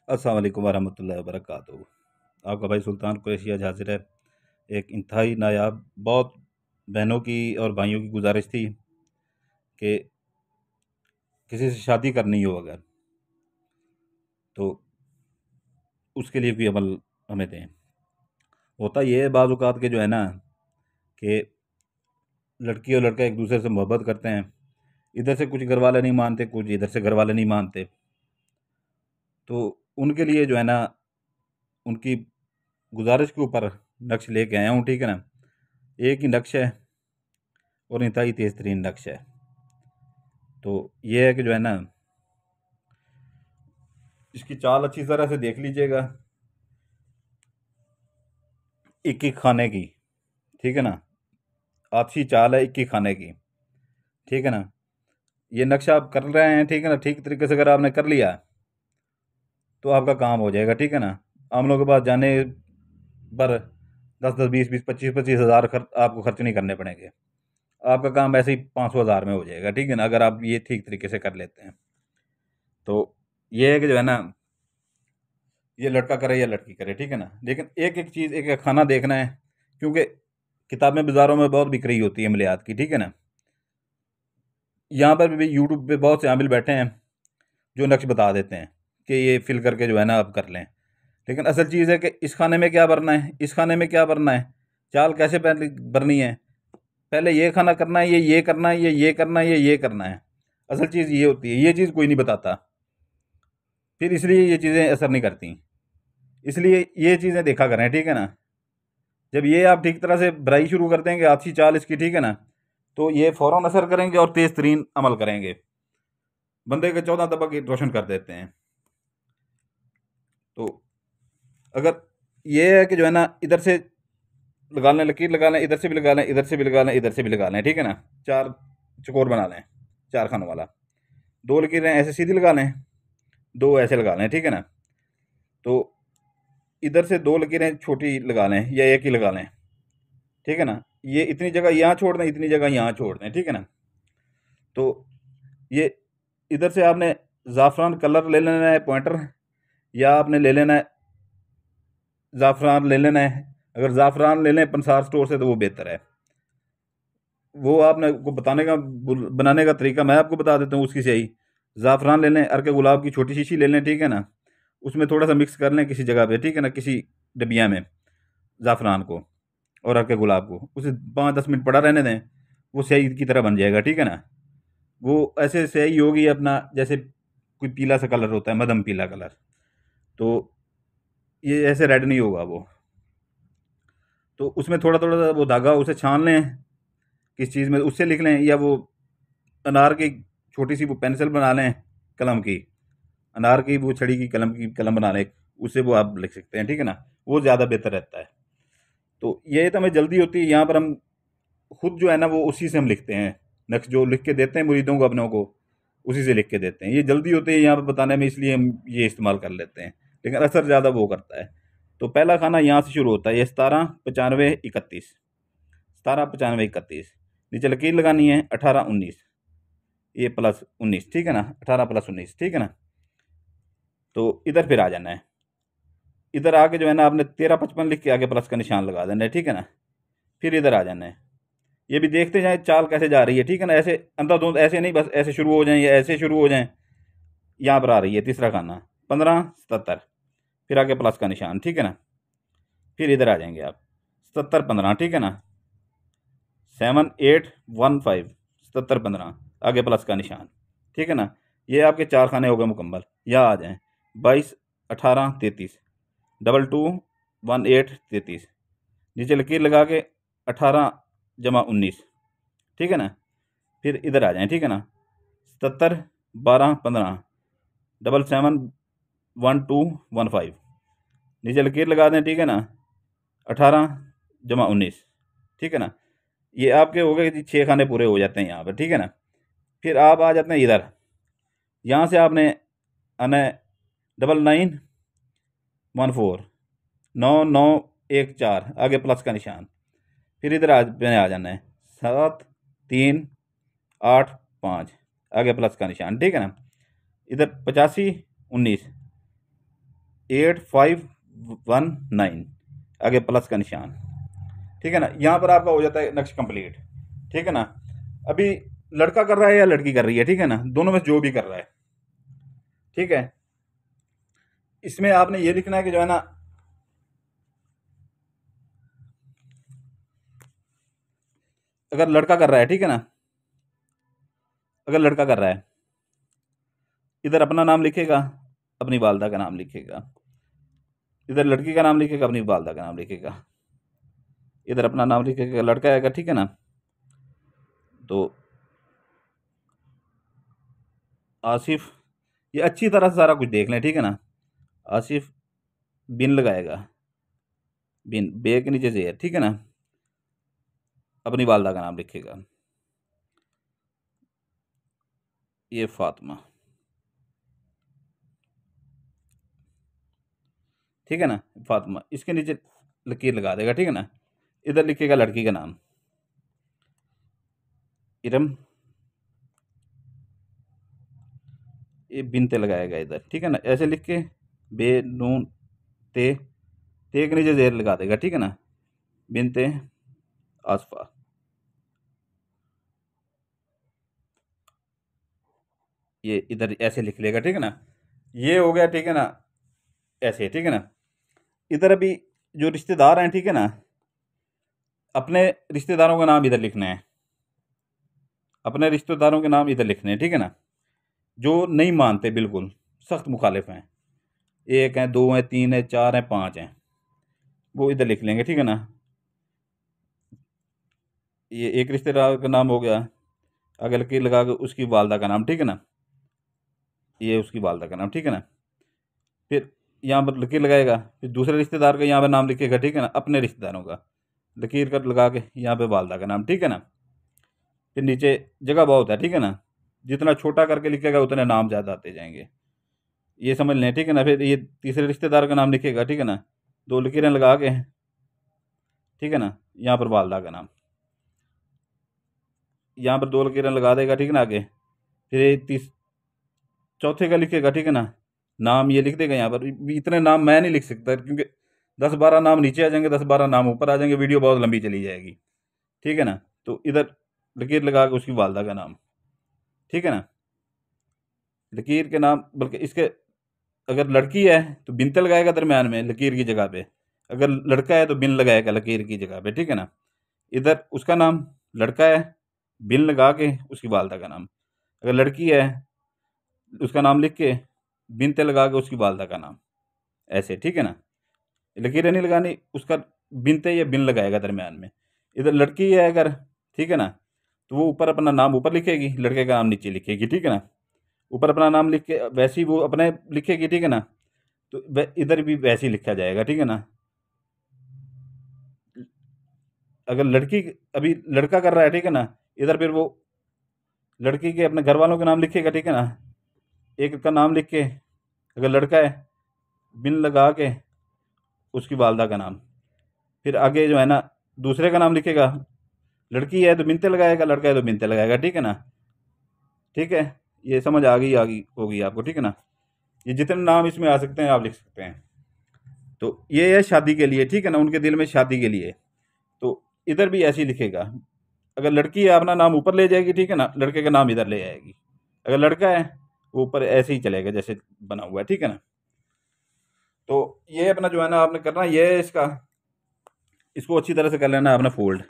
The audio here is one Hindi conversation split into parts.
अस्सलाम वालेकुम वरहमतुल्लाहि वबरकातुहू। आपका भाई सुल्तान कुरैशी आज हाजिर है। एक इंतहाई नायाब बहुत बहनों की और भाइयों की गुजारिश थी कि किसी से शादी करनी हो अगर, तो उसके लिए कोई अमल हमें दें। होता ये है बाज़ औक़ात के जो है ना कि लड़की और लड़का एक दूसरे से मोहब्बत करते हैं। इधर से कुछ घर वाले नहीं मानते, कुछ इधर से घर वाले नहीं मानते। तो उनके लिए जो है ना, उनकी गुजारिश के ऊपर नक्श लेके आया हूँ, ठीक है ना। एक ही नक्श है और इंतहाई तेज़ तरीन नक्श है। तो ये है कि जो है ना, इसकी चाल अच्छी तरह से देख लीजिएगा। एक ही खाने की, ठीक है ना। अच्छी चाल है एक ही खाने की, ठीक है ना। ये नक्शा आप कर रहे हैं, ठीक है ना। ठीक तरीके से अगर आपने कर लिया तो आपका काम हो जाएगा, ठीक है ना। आमलों के पास जाने पर 10-10, 20-20, 25-25 हज़ार आपको खर्च नहीं करने पड़ेंगे। आपका काम ऐसे ही 500 हज़ार में हो जाएगा, ठीक है ना, अगर आप ये ठीक तरीके से कर लेते हैं। तो ये है कि जो है ना, ये लड़का करे या लड़की करे, ठीक है ना। लेकिन एक एक चीज़, एक एक खाना देखना है, क्योंकि किताबें बाज़ारों में बहुत बिक रही होती है मलियात की, ठीक है ना। यहाँ पर भी यूट्यूब पे बहुत से आमिल बैठे हैं जो नक्श बता देते हैं कि ये फिल करके जो है ना आप कर लें। लेकिन असल चीज़ है कि इस खाने में क्या भरना है, इस खाने में क्या भरना है, चाल कैसे पहले भरनी है, पहले ये खाना करना है, ये करना है, ये करना है, ये करना है। असल चीज़ ये होती है, ये चीज़ कोई नहीं बताता। फिर इसलिए ये चीज़ें असर नहीं करती। इसलिए ये चीज़ें देखा करें, ठीक है ना। जब ये आप ठीक तरह से भराई शुरू कर देंगे, अच्छी चाल इसकी, ठीक है ना, तो ये फ़ौरन असर करेंगे और तेज़ तरीन अमल करेंगे। बंदे के 14 तबक रोशन कर देते हैं। तो अगर ये है कि जो है ना, इधर से लगा लें, लकीर लगा लें, इधर से भी लगा लें, इधर से भी लगा लें, इधर से भी लगा लें, ठीक है ना। 4 चौकोर बना लें, 4 खानों वाला। 2 लकीरें ऐसे सीधी लगा लें, 2 ऐसे लगा लें, ठीक है ना। तो इधर से 2 लकीरें छोटी लगा लें या एक ही लगा लें, ठीक है ना। ये इतनी जगह यहाँ छोड़ दें, इतनी जगह यहाँ छोड़ दें, ठीक है ना। तो ये इधर से आपने ज़ाफ़रान कलर ले लेना है, पॉइंटर, या आपने ले लेना है ज़ाफ़रान ले लेना है। अगर ज़ाफ़रान ले लें पंसार स्टोर से तो वो बेहतर है। वो आपने को बताने का बनाने का तरीका मैं आपको बता देता हूँ। उसकी स्याही ज़ाफ़रान ले लें, अर्क गुलाब की छोटी शीशी ले लें, ठीक है ना। उसमें थोड़ा सा मिक्स कर लें किसी जगह पे, ठीक है ना, किसी डिबिया में ज़ाफ़रान को और अर्क गुलाब को, उसे 5-10 मिनट पड़ा रहने दें। वो स्याही की तरह बन जाएगा, ठीक है ना। वो ऐसे स्याही होगी अपना, जैसे कोई पीला सा कलर होता है, मदम पीला कलर। तो ये ऐसे रेड नहीं होगा वो। तो उसमें थोड़ा थोड़ा सा वो धागा उसे छान लें किस चीज़ में, उससे लिख लें, या वो अनार की छोटी सी वो पेंसिल बना लें, कलम की, अनार की वो छड़ी की कलम की कलम बना लें, उससे वो आप लिख सकते हैं, ठीक है ना। वो ज़्यादा बेहतर रहता है। तो ये तो हमें जल्दी होती है, यहाँ पर हम खुद जो है ना वो उसी से हम लिखते हैं। नक्श जो लिख के देते हैं मुरीदों को अपनों को, उसी से लिख के देते हैं। ये जल्दी होती है यहाँ पर बताने में, इसलिए हम ये इस्तेमाल कर लेते हैं। लेकिन असर ज़्यादा वो करता है। तो पहला खाना यहाँ से शुरू होता है, ये 17, 95, 31, 17, 95, 31। नीचे लकीर लगानी है 18, 19, ये +19, ठीक है ना, 18 + 19, ठीक है ना। तो इधर फिर आ जाना है। इधर आके जो है ना आपने 13, 55 लिख के आगे प्लस का निशान लगा देना है, ठीक है ना। फिर इधर आ जाना है। ये भी देखते जाएं चाल कैसे जा रही है, ठीक है ना। ऐसे अंधाधुंध ऐसे नहीं, बस ऐसे शुरू हो जाएं या ऐसे शुरू हो जाएं। यहाँ पर आ रही है तीसरा खाना 15, 77, फिर आगे प्लस का निशान, ठीक है ना। फिर इधर आ जाएंगे आप 77, 15, ठीक है ना। 78, 15, 77, 15, आगे प्लस का निशान, ठीक है ना। ये आपके 4 खाने हो गए मुकम्मल। यहाँ आ जाएं 22, 18, 33, 22, 18, 33, नीचे लकीर लगा के 18 + 19, ठीक है ना। फिर इधर आ जाएं, ठीक है ना। 77, 12, 15, 77, 12, 15, नीचे लकीर लगा दें, ठीक है ना। 18 + 19, ठीक है ना। ये आपके हो गए जी 6 खाने पूरे हो जाते हैं यहाँ पर, ठीक है ना। फिर आप आ जाते हैं इधर, यहाँ से आपने आना है 99, 14, 9, 9, 1, 4, आगे प्लस का निशान। फिर इधर मैंने आ जाना है 7, 3, 8, 5, आगे प्लस का निशान, ठीक है ना। इधर 85, 19, 8519, आगे प्लस का निशान। ठीक है ना, यहाँ पर आपका हो जाता है नक्श कंप्लीट। ठीक है ना, अभी लड़का कर रहा है या लड़की कर रही है, ठीक है ना, दोनों में जो भी कर रहा है। ठीक है, इसमें आपने ये लिखना है कि जो है ना, अगर लड़का कर रहा है, ठीक है ना, अगर लड़का कर रहा है, इधर अपना नाम लिखेगा, अपनी वालदा का नाम लिखेगा, इधर लड़की का नाम लिखेगा, अपनी वालदा का नाम लिखेगा, इधर अपना नाम लिखेगा, लड़का आएगा, ठीक है ना। तो आसिफ, ये अच्छी तरह से सारा कुछ देख लें, ठीक है ना। आसिफ बिन लगाएगा, बिन, बे के नीचे जेर, ठीक है ना, अपनी वालदा का नाम लिखेगा, ये फातिमा, ठीक है ना, फातिमा, इसके नीचे लकीर लगा देगा, ठीक है ना। इधर लिखेगा लड़की का नाम, इरम, ये बिनते लगाएगा इधर, ठीक है ना, ऐसे लिख के बे नून ते, ते के नीचे जेर लगा देगा, ठीक है ना, बिनते आसफा, ये इधर ऐसे लिख लेगा, ठीक है ना। ये हो गया, ठीक है ना, ऐसे, ठीक है ना। इधर अभी जो रिश्तेदार हैं, ठीक है ना, अपने रिश्तेदारों का नाम इधर लिखना है, अपने रिश्तेदारों के नाम इधर लिखने हैं, ठीक है ना। जो नहीं मानते, बिल्कुल सख्त मुखालिफ हैं, एक हैं, दो हैं, तीन हैं, चार हैं, पांच हैं, वो इधर लिख लेंगे, ठीक है ना। ये एक रिश्तेदार का नाम हो गया, आगे लकीर लगा के उसकी वालदा का नाम, ठीक है ना, ये उसकी वालदा का नाम, ठीक है ना। फिर यहाँ पर लकीर लगाएगा, फिर दूसरे रिश्तेदार का यहाँ पर नाम लिखेगा, ठीक है ना, अपने रिश्तेदारों का लकीर कर लगा के यहाँ पे वालदा का नाम, ठीक है ना। फिर नीचे जगह बहुत है, ठीक है ना, जितना छोटा करके लिखेगा उतने नाम ज़्यादा आते जाएंगे, ये समझ लें, ठीक है ना। फिर ये तीसरे रिश्तेदार का नाम लिखेगा, ठीक है ना, दो लकीरें लगा के, ठीक है ना, यहाँ पर वालदा का नाम, यहाँ पर दो लकीरें लगा देगा, ठीक है ना, आगे। फिर ये चौथे का लिखेगा, ठीक है ना, नाम ये लिख देगा यहाँ पर। इतने नाम मैं नहीं लिख सकता, क्योंकि 10-12 नाम नीचे आ जाएंगे, 10-12 नाम ऊपर आ जाएंगे, वीडियो बहुत लंबी चली जाएगी, ठीक है ना। तो इधर लकीर लगा के उसकी वालदा का नाम, ठीक है ना, लकीर के नाम, बल्कि इसके, अगर लड़की है तो बिनते लगाएगा दरमियान में लकीर की जगह पे, अगर लड़का है तो बिन लगाएगा लकीर की जगह पे, ठीक है ना। इधर उसका नाम लड़का है, बिन लगा के उसकी वालदा का नाम, अगर लड़की है उसका नाम लिख के बिनते लगा के उसकी वालदा का नाम, ऐसे, ठीक है ना। लकीरें नहीं लगानी, उसका बिनते या बिन लगाएगा दरमियान में। इधर लड़की है अगर, ठीक है ना, तो वो ऊपर अपना नाम ऊपर लिखेगी, लड़के का नाम नीचे लिखेगी, ठीक है ना। ऊपर अपना नाम लिख के वैसे ही वो अपने लिखेगी, ठीक है ना। तो इधर भी वैसे ही लिखा जाएगा, ठीक है ना। अगर लड़की, अभी लड़का कर रहा है, ठीक है ना, इधर फिर वो लड़की के अपने घर वालों के नाम लिखेगा, ठीक है ना, एक का नाम लिख के, अगर लड़का है बिन लगा के उसकी वालदा का नाम, फिर आगे जो है ना दूसरे का नाम लिखेगा, लड़की है तो बिनते लगाएगा, लड़का है तो बिनते लगाएगा, ठीक है ना। ठीक है, ये समझ आ गई होगी आपको, ठीक है ना। ये जितने नाम इसमें आ सकते हैं आप लिख सकते हैं। तो ये है शादी के लिए, ठीक है ना, उनके दिल में शादी के लिए। तो इधर भी ऐसे ही लिखेगा, अगर लड़की है अपना नाम ऊपर ले जाएगी, ठीक है ना, लड़के का नाम इधर ले आएगी, अगर लड़का है वो ऊपर ऐसे ही चलेगा जैसे बना हुआ है, ठीक है ना। तो ये अपना जो है ना आपने करना, ये है इसका, इसको अच्छी तरह से कर लेना है आपने फोल्ड।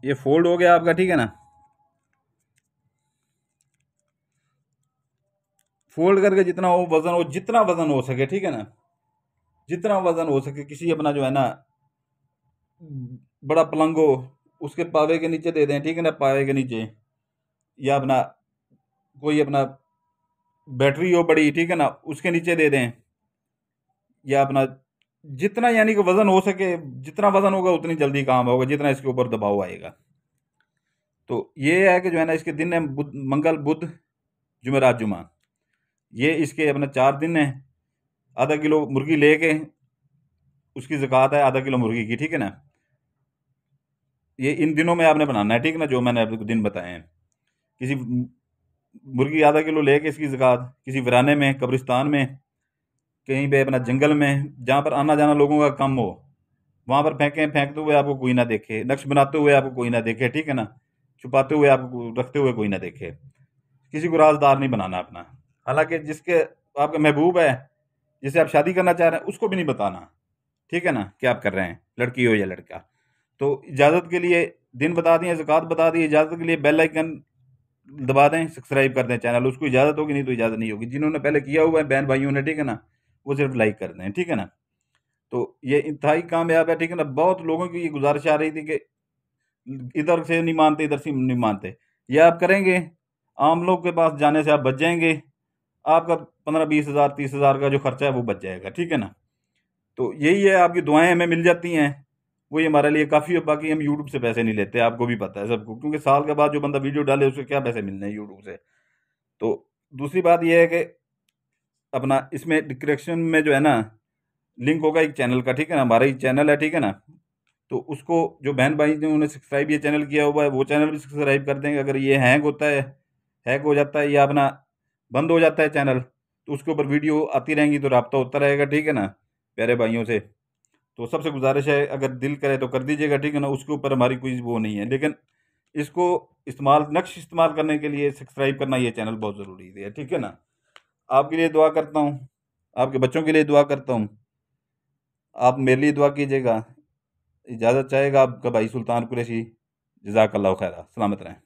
ये फोल्ड हो गया आपका, ठीक है ना। फोल्ड करके जितना हो वजन हो, जितना वजन हो सके, ठीक है ना, जितना वजन हो सके, किसी अपना जो है ना बड़ा पलंग हो उसके पावे के नीचे दे दें, ठीक है ना, पावे के नीचे, या अपना कोई अपना बैटरी हो बड़ी, ठीक है ना, उसके नीचे दे दें, या अपना जितना यानी कि वजन हो सके, जितना वजन होगा उतनी जल्दी काम होगा, जितना इसके ऊपर दबाव आएगा। तो ये है कि जो है ना इसके दिन है मंगल बुध जुमेरात जुमा, ये इसके अपना 4 दिन है। आधा किलो मुर्गी लेके उसकी ज़कात है आधा किलो मुर्गी की, ठीक है ना। ये इन दिनों में आपने बनाना है, ठीक है ना, जो मैंने आपको दिन बताए हैं। किसी मुर्गी आधा किलो लेके इसकी ज़कात किसी वीराने में, कब्रिस्तान में, कहीं पे अपना जंगल में, जहाँ पर आना जाना लोगों का कम हो, वहाँ पर फेंकें। फेंकते हुए आपको कोई ना देखे, नक्श बनाते हुए आपको कोई ना देखे, ठीक है ना, छुपाते हुए आपको रखते हुए कोई ना देखे। किसी को राजदार नहीं बनाना अपना। हालांकि जिसके आपका महबूब है, जिसे आप शादी करना चाह रहे हैं, उसको भी नहीं बताना, ठीक है ना, क्या आप कर रहे हैं, लड़की हो या लड़का। तो इजाज़त के लिए दिन बता दिए, ज़कात बता दी, इजाज़त के लिए बेल आइकन दबा दें, सब्सक्राइब कर दें चैनल। उसको इजाज़त होगी, नहीं तो इजाज़त नहीं होगी। जिन्होंने पहले किया हुआ है बहन भाइयों ने, ठीक है ना, वो सिर्फ लाइक कर दें, ठीक है ना। तो ये इंतहाई कामयाब है, ठीक है ना। बहुत लोगों की ये गुजारिश आ रही थी कि इधर से नहीं मानते, इधर से नहीं मानते। ये आप करेंगे, आम लोग के पास जाने से आप बच जाएंगे। आपका 15-20 हज़ार 30 हज़ार का जो खर्चा है वो बच जाएगा, ठीक है ना। तो यही है, आपकी दुआएं हमें मिल जाती हैं, वही हमारे लिए काफ़ी है। बाकी हम यूट्यूब से पैसे नहीं लेते, आपको भी पता है सबको, क्योंकि साल के बाद जो बंदा वीडियो डाले उसके क्या पैसे मिलने हैं यूट्यूब से। तो दूसरी बात यह है कि अपना इसमें डिस्क्रिप्शन में जो है ना लिंक होगा एक चैनल का, ठीक है ना, हमारा ही चैनल है, ठीक है ना। तो उसको जो बहन भाई ने उन्होंने सब्सक्राइब ये चैनल किया हुआ है, वो चैनल भी सब्सक्राइब कर देंगे। अगर ये हैंग होता है, हैक हो जाता है या अपना बंद हो जाता है चैनल, तो उसके ऊपर वीडियो आती रहेंगी, तो राब्ता होता रहेगा, ठीक है ना, प्यारे भाइयों से। तो सबसे गुजारिश है, अगर दिल करे तो कर दीजिएगा, ठीक है ना। उसके ऊपर हमारी कोई वो नहीं है, लेकिन इसको नक्श इस्तेमाल करने के लिए सब्सक्राइब करना ये चैनल बहुत ज़रूरी है, ठीक है ना। आपके लिए दुआ करता हूँ, आपके बच्चों के लिए दुआ करता हूँ, आप मेरे लिए दुआ कीजिएगा। इजाज़त चाहेगा आपका भाई सुल्तान कुरैशी। जज़ाकल्लाह खैरा, सलामत रहें।